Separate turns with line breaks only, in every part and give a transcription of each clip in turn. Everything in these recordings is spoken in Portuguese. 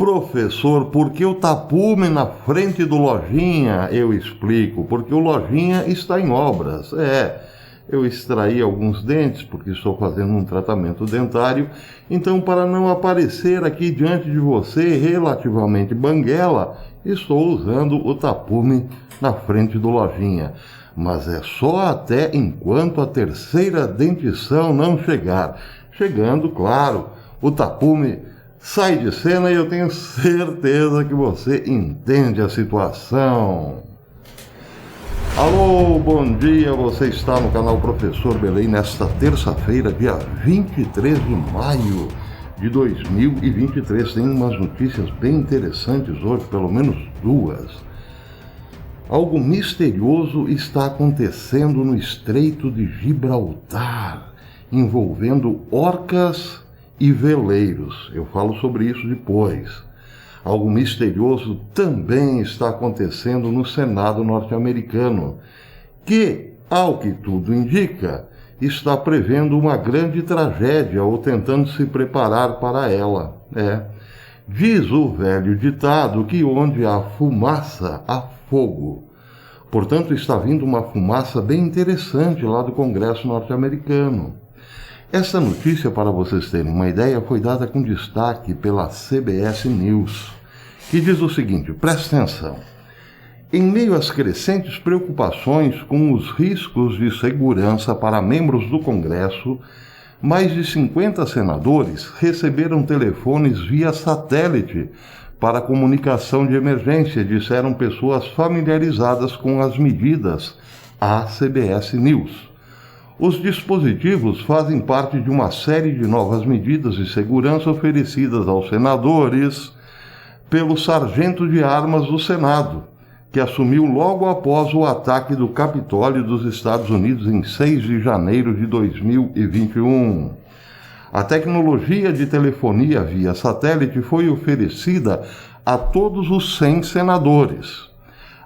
Professor, por que o tapume na frente do Lojinha? Eu explico, porque o Lojinha está em obras. Eu extraí alguns dentes porque estou fazendo um tratamento dentário, então para não aparecer aqui diante de você relativamente banguela, estou usando o tapume na frente do Lojinha. Mas é só até enquanto a terceira dentição não chegar. Chegando, claro, o tapume sai de cena e eu tenho certeza que você entende a situação. Alô, bom dia, você está no canal Professor Belém nesta terça-feira, dia 23 de maio de 2023. Tem umas notícias bem interessantes hoje, pelo menos duas. Algo misterioso está acontecendo no Estreito de Gibraltar, envolvendo orcas e veleiros. Eu falo sobre isso depois. Algo misterioso também está acontecendo no Senado norte-americano, que, ao que tudo indica, está prevendo uma grande tragédia ou tentando se preparar para ela. Diz o velho ditado que onde há fumaça, há fogo. Portanto, está vindo uma fumaça bem interessante lá do Congresso norte-americano. Essa notícia, para vocês terem uma ideia, foi dada com destaque pela CBS News, que diz o seguinte, presta atenção. Em meio às crescentes preocupações com os riscos de segurança para membros do Congresso, mais de 50 senadores receberam telefones via satélite para comunicação de emergência, disseram pessoas familiarizadas com as medidas à CBS News. Os dispositivos fazem parte de uma série de novas medidas de segurança oferecidas aos senadores pelo sargento de armas do Senado, que assumiu logo após o ataque do Capitólio dos Estados Unidos em 6 de janeiro de 2021. A tecnologia de telefonia via satélite foi oferecida a todos os 100 senadores.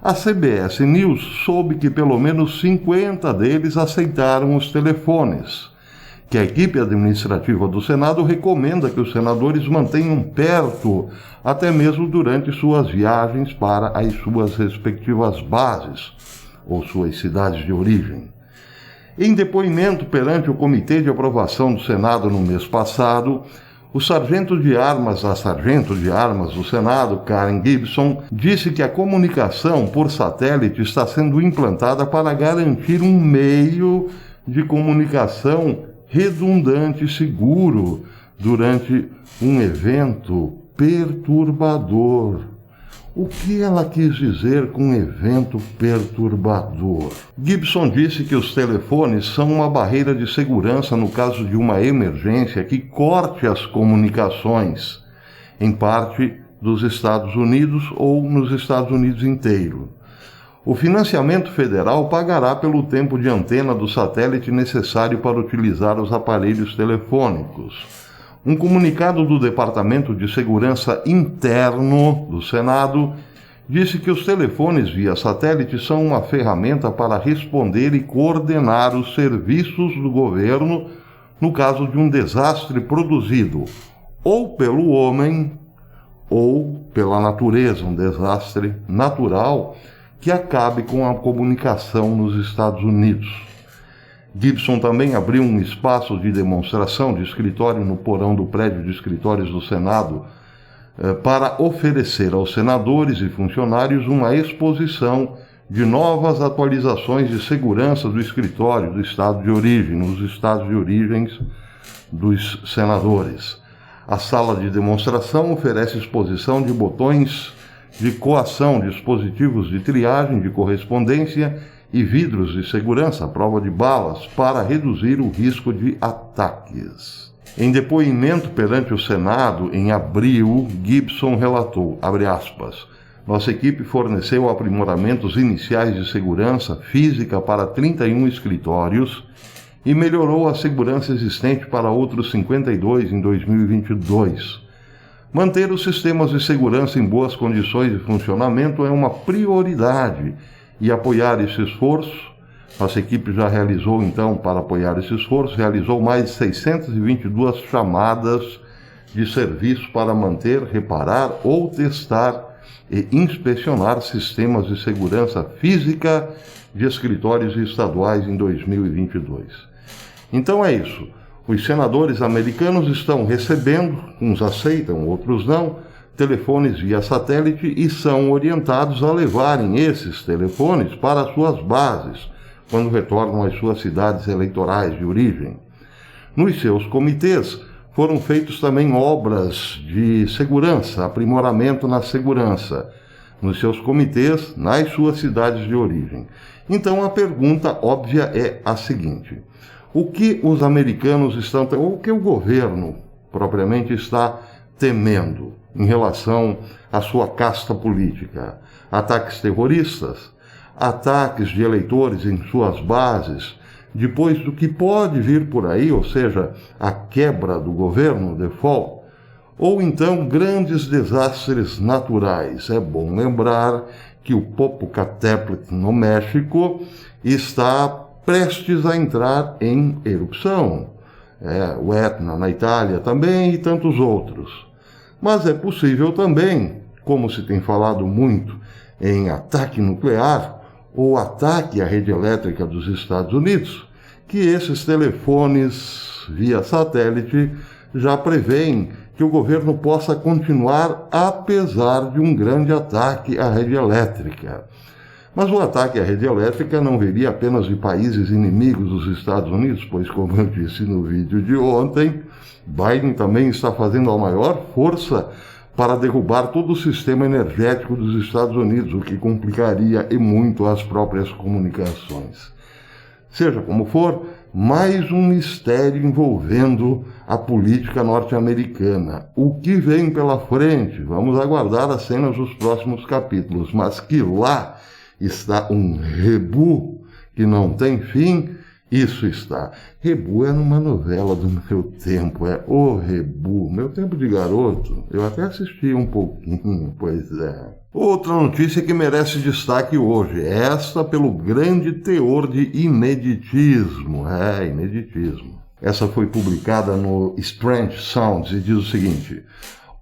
A CBS News soube que pelo menos 50 deles aceitaram os telefones, que a equipe administrativa do Senado recomenda que os senadores mantenham perto, até mesmo durante suas viagens para as suas respectivas bases ou suas cidades de origem. Em depoimento perante o Comitê de Aprovação do Senado no mês passado, a sargento de armas do Senado, Karen Gibson, disse que a comunicação por satélite está sendo implantada para garantir um meio de comunicação redundante e seguro durante um evento perturbador. O que ela quis dizer com evento perturbador? Gibson disse que os telefones são uma barreira de segurança no caso de uma emergência que corte as comunicações, em parte dos Estados Unidos ou nos Estados Unidos inteiro. O financiamento federal pagará pelo tempo de antena do satélite necessário para utilizar os aparelhos telefônicos. Um comunicado do Departamento de Segurança Interno do Senado disse que os telefones via satélite são uma ferramenta para responder e coordenar os serviços do governo no caso de um desastre produzido ou pelo homem ou pela natureza, um desastre natural que acabe com a comunicação nos Estados Unidos. Gibson também abriu um espaço de demonstração de escritório no porão do prédio de escritórios do Senado para oferecer aos senadores e funcionários uma exposição de novas atualizações de segurança do escritório do estado de origem, nos estados de origens dos senadores. A sala de demonstração oferece exposição de botões de coação, dispositivos de triagem de correspondência e vidros de segurança à prova de balas para reduzir o risco de ataques. Em depoimento perante o Senado, em abril, Gibson relatou, abre aspas, nossa equipe forneceu aprimoramentos iniciais de segurança física para 31 escritórios e melhorou a segurança existente para outros 52 em 2022. Manter os sistemas de segurança em boas condições de funcionamento é uma prioridade e apoiar esse esforço, nossa equipe já realizou, então, para apoiar esse esforço, realizou mais de 622 chamadas de serviço para manter, reparar ou testar e inspecionar sistemas de segurança física de escritórios estaduais em 2022. Então é isso. Os senadores americanos estão recebendo, uns aceitam, outros não, telefones via satélite e são orientados a levarem esses telefones para suas bases, quando retornam às suas cidades eleitorais de origem. Nos seus comitês foram feitos também obras de segurança, aprimoramento na segurança, nos seus comitês, nas suas cidades de origem. Então a pergunta óbvia é a seguinte: o que os americanos estão, ou o que o governo propriamente está temendo em relação à sua casta política? Ataques terroristas? Ataques de eleitores em suas bases? Depois do que pode vir por aí, ou seja, a quebra do governo, default? Ou então grandes desastres naturais? É bom lembrar que o Popocatépetl no México está prestes a entrar em erupção. O Etna na Itália também e tantos outros. Mas é possível também, como se tem falado muito em ataque nuclear ou ataque à rede elétrica dos Estados Unidos, que esses telefones via satélite já prevêem que o governo possa continuar apesar de um grande ataque à rede elétrica. Mas o ataque à rede elétrica não viria apenas de países inimigos dos Estados Unidos, pois, como eu disse no vídeo de ontem, Biden também está fazendo a maior força para derrubar todo o sistema energético dos Estados Unidos, o que complicaria e muito as próprias comunicações. Seja como for, mais um mistério envolvendo a política norte-americana. O que vem pela frente? Vamos aguardar as cenas dos próximos capítulos, mas que lá está um rebu que não tem fim, isso está. Rebu é numa novela do meu tempo, é O Rebu, meu tempo de garoto. Eu até assisti um pouquinho, pois é. Outra notícia que merece destaque hoje, esta pelo grande teor de ineditismo. Ineditismo. Essa foi publicada no Strange Sounds e diz o seguinte: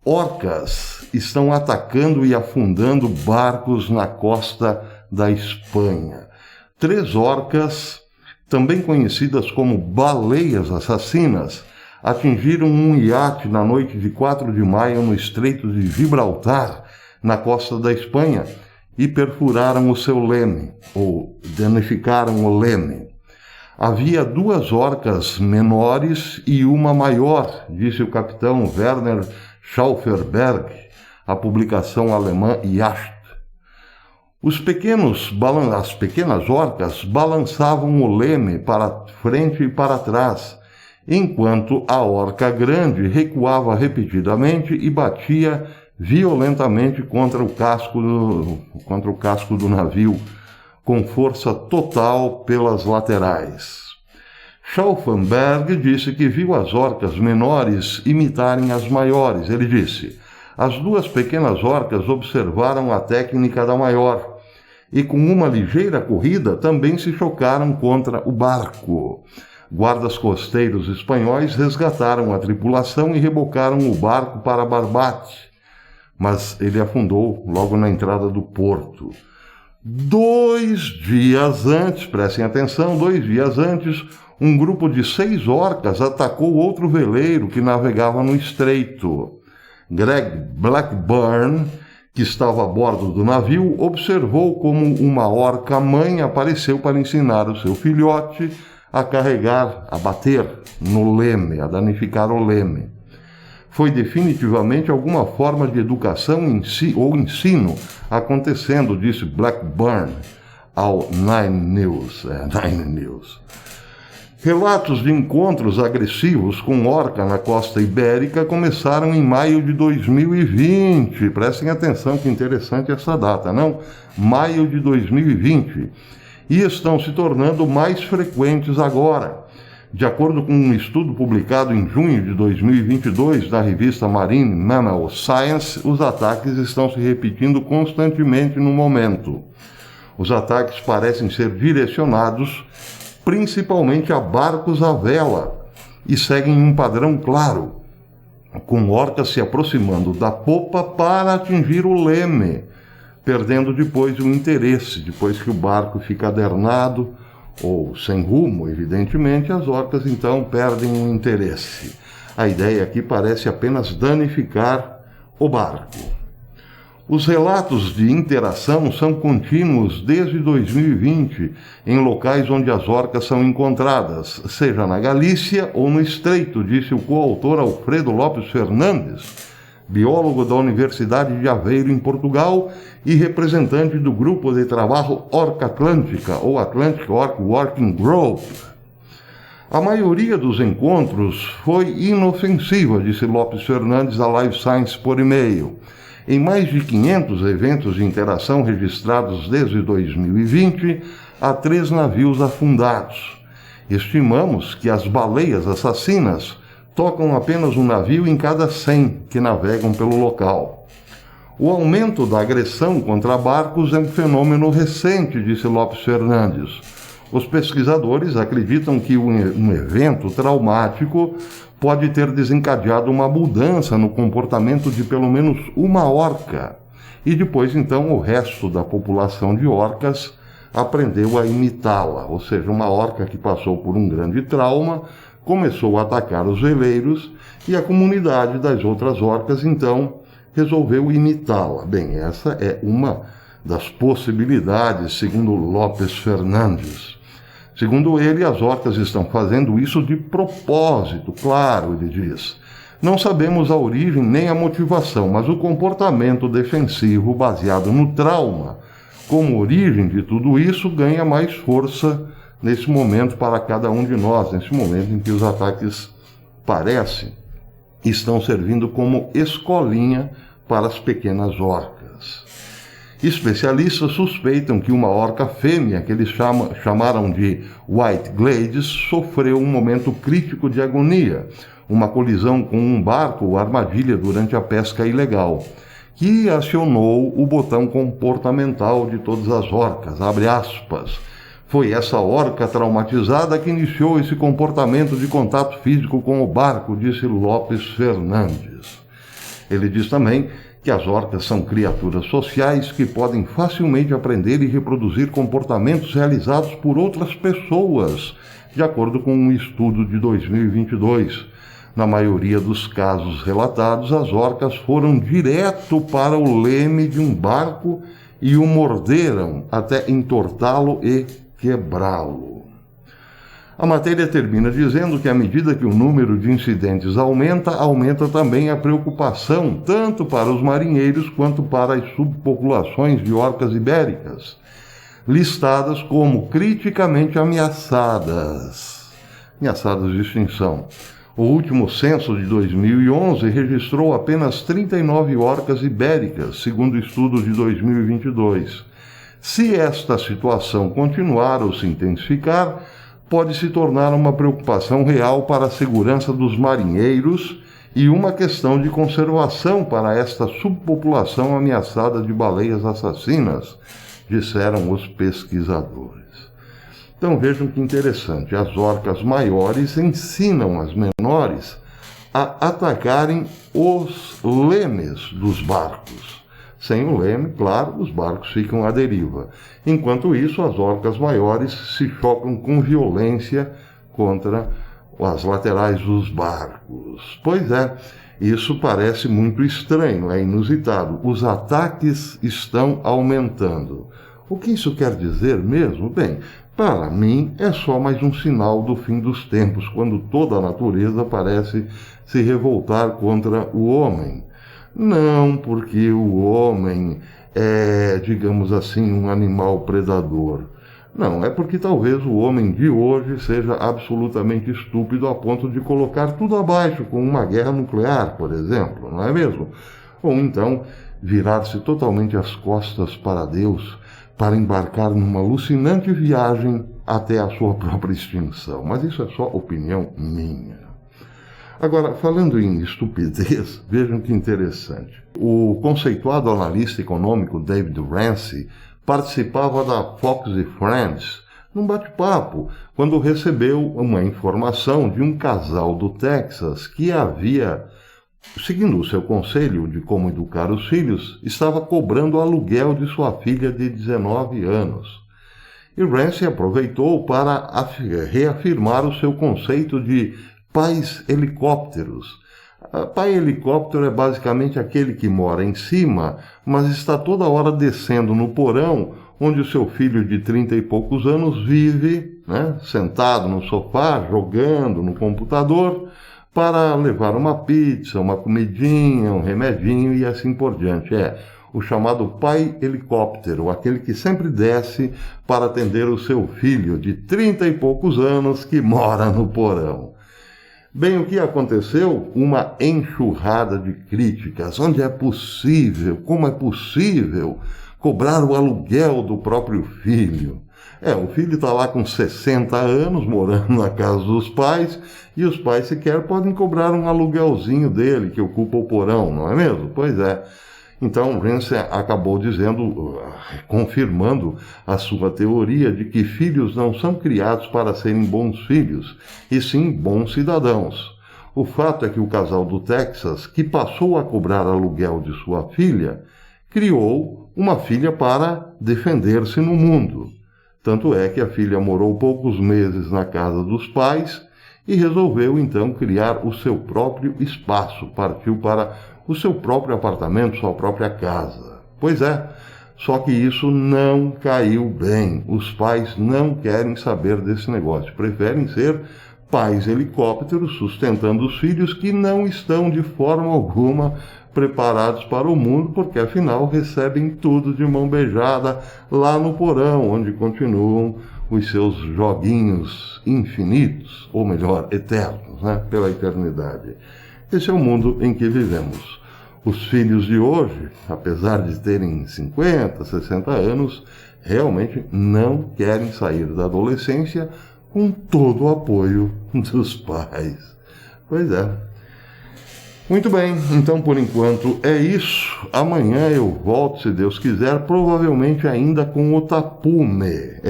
orcas estão atacando e afundando barcos na costa da Espanha. 3 orcas, também conhecidas como baleias assassinas, atingiram um iate na noite de 4 de maio no Estreito de Gibraltar, na costa da Espanha, e perfuraram o seu leme, ou danificaram o leme. Havia 2 orcas menores e uma maior, disse o capitão Werner Schaufelberg, a publicação alemã Yacht. As pequenas orcas balançavam o leme para frente e para trás, enquanto a orca grande recuava repetidamente e batia violentamente contra o casco do navio, com força total pelas laterais. Schaufelberg disse que viu as orcas menores imitarem as maiores. Ele disse: as 2 pequenas orcas observaram a técnica da maior e, com uma ligeira corrida, também se chocaram contra o barco. Guardas costeiros espanhóis resgataram a tripulação e rebocaram o barco para Barbate, mas ele afundou logo na entrada do porto. 2 dias antes, prestem atenção, 2 dias antes, um grupo de 6 orcas atacou outro veleiro que navegava no estreito. Greg Blackburn, que estava a bordo do navio, observou como uma orca mãe apareceu para ensinar o seu filhote a carregar, a bater no leme, a danificar o leme. Foi definitivamente alguma forma de educação ou ensino acontecendo, disse Blackburn ao Nine News. Relatos de encontros agressivos com orca na costa ibérica começaram em maio de 2020. Prestem atenção que interessante essa data, não? Maio de 2020. E estão se tornando mais frequentes agora. De acordo com um estudo publicado em junho de 2022 da revista Marine Mammal Science, os ataques estão se repetindo constantemente no momento. Os ataques parecem ser direcionados principalmente a barcos à vela e seguem um padrão claro. com orcas se aproximando da popa para atingir o leme, perdendo depois o interesse. Depois que o barco fica adernado ou sem rumo, evidentemente, as orcas então perdem o interesse. A ideia aqui parece apenas danificar o barco. Os relatos de interação são contínuos desde 2020 em locais onde as orcas são encontradas, seja na Galícia ou no Estreito, disse o coautor Alfredo Lopes Fernandes, biólogo da Universidade de Aveiro, em Portugal, e representante do grupo de trabalho Orca Atlântica, ou Atlantic Orc Working Group. A maioria dos encontros foi inofensiva, disse Lopes Fernandes à Live Science por e-mail. Em mais de 500 eventos de interação registrados desde 2020, há 3 navios afundados. Estimamos que as baleias assassinas tocam apenas um navio em cada 100 que navegam pelo local. O aumento da agressão contra barcos é um fenômeno recente, disse Lopes Fernandes. Os pesquisadores acreditam que um evento traumático pode ter desencadeado uma mudança no comportamento de pelo menos uma orca, e depois então o resto da população de orcas aprendeu a imitá-la, ou seja, uma orca que passou por um grande trauma começou a atacar os veleiros e a comunidade das outras orcas então resolveu imitá-la. Bem, essa é uma das possibilidades, segundo Lopes Fernandes. Segundo ele, as orcas estão fazendo isso de propósito, claro, ele diz. Não sabemos a origem nem a motivação, mas o comportamento defensivo baseado no trauma, como origem de tudo isso, ganha mais força nesse momento para cada um de nós, nesse momento em que os ataques estão servindo como escolinha para as pequenas orcas. Especialistas suspeitam que uma orca fêmea, que eles chamaram de White Glades, sofreu um momento crítico de agonia, uma colisão com um barco ou armadilha durante a pesca ilegal, que acionou o botão comportamental de todas as orcas, abre aspas. Foi essa orca traumatizada que iniciou esse comportamento de contato físico com o barco, disse Lopes Fernandes. Ele diz também que as orcas são criaturas sociais que podem facilmente aprender e reproduzir comportamentos realizados por outras pessoas, de acordo com um estudo de 2022. Na maioria dos casos relatados, as orcas foram direto para o leme de um barco e o morderam até entortá-lo e quebrá-lo. A matéria termina dizendo que à medida que o número de incidentes aumenta também a preocupação, tanto para os marinheiros quanto para as subpopulações de orcas ibéricas, listadas como criticamente ameaçadas de extinção. O último censo de 2011 registrou apenas 39 orcas ibéricas, segundo o estudo de 2022. Se esta situação continuar ou se intensificar, pode se tornar uma preocupação real para a segurança dos marinheiros e uma questão de conservação para esta subpopulação ameaçada de baleias assassinas, disseram os pesquisadores. Então vejam que interessante, as orcas maiores ensinam as menores a atacarem os lemes dos barcos. Sem o leme, claro, os barcos ficam à deriva. Enquanto isso, as orcas maiores se chocam com violência contra as laterais dos barcos. Pois é, isso parece muito estranho, é inusitado. Os ataques estão aumentando. O que isso quer dizer mesmo? Bem, para mim é só mais um sinal do fim dos tempos, quando toda a natureza parece se revoltar contra o homem. Não porque o homem é, digamos assim, um animal predador. Não, é porque talvez o homem de hoje seja absolutamente estúpido a ponto de colocar tudo abaixo com uma guerra nuclear, por exemplo, não é mesmo? Ou então virar-se totalmente as costas para Deus para embarcar numa alucinante viagem até a sua própria extinção. Mas isso é só opinião minha. Agora, falando em estupidez, vejam que interessante. O conceituado analista econômico David Ramsey participava da Fox & Friends num bate-papo, quando recebeu uma informação de um casal do Texas que havia seguindo o seu conselho de como educar os filhos, estava cobrando o aluguel de sua filha de 19 anos. E Ramsay aproveitou para reafirmar o seu conceito de pais helicópteros. Pai helicóptero é basicamente aquele que mora em cima, mas está toda hora descendo no porão, onde o seu filho de 30 e poucos anos vive, né, sentado no sofá, jogando no computador, para levar uma pizza, uma comidinha, um remedinho e assim por diante. É o chamado pai helicóptero, aquele que sempre desce para atender o seu filho de 30 e poucos anos que mora no porão. Bem, o que aconteceu? Uma enxurrada de críticas. Onde é possível? Como é possível cobrar o aluguel do próprio filho? O filho está lá com 60 anos, morando na casa dos pais, e os pais sequer podem cobrar um aluguelzinho dele, que ocupa o porão, não é mesmo? Pois é. Então, Ramsay acabou dizendo, confirmando a sua teoria de que filhos não são criados para serem bons filhos, e sim bons cidadãos. O fato é que o casal do Texas, que passou a cobrar aluguel de sua filha, criou uma filha para defender-se no mundo. Tanto é que a filha morou poucos meses na casa dos pais e resolveu então criar o seu próprio espaço, partiu para o seu próprio apartamento, sua própria casa. Pois é, só que isso não caiu bem. Os pais não querem saber desse negócio, preferem ser pais helicópteros sustentando os filhos que não estão de forma alguma preparados para o mundo, porque afinal recebem tudo de mão beijada lá no porão, onde continuam os seus joguinhos infinitos, ou melhor, eternos, né, pela eternidade. Esse é o mundo em que vivemos. Os filhos de hoje, apesar de terem 50, 60 anos, realmente não querem sair da adolescência com todo o apoio dos pais. Pois é. Muito bem, então por enquanto é isso. Amanhã eu volto, se Deus quiser, provavelmente ainda com o tapume.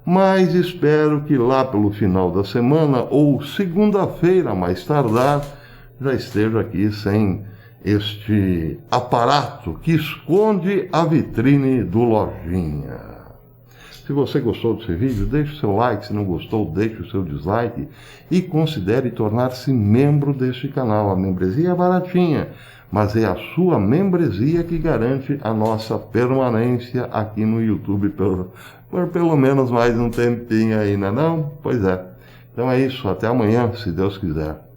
Mas espero que lá pelo final da semana, ou segunda-feira mais tardar, já esteja aqui sem este aparato que esconde a vitrine do Lojinha. Se você gostou desse vídeo, deixe o seu like, se não gostou, deixe o seu dislike e considere tornar-se membro deste canal. A membresia é baratinha, mas é a sua membresia que garante a nossa permanência aqui no YouTube por pelo menos mais um tempinho aí, não é não? Pois é. Então é isso, até amanhã, se Deus quiser.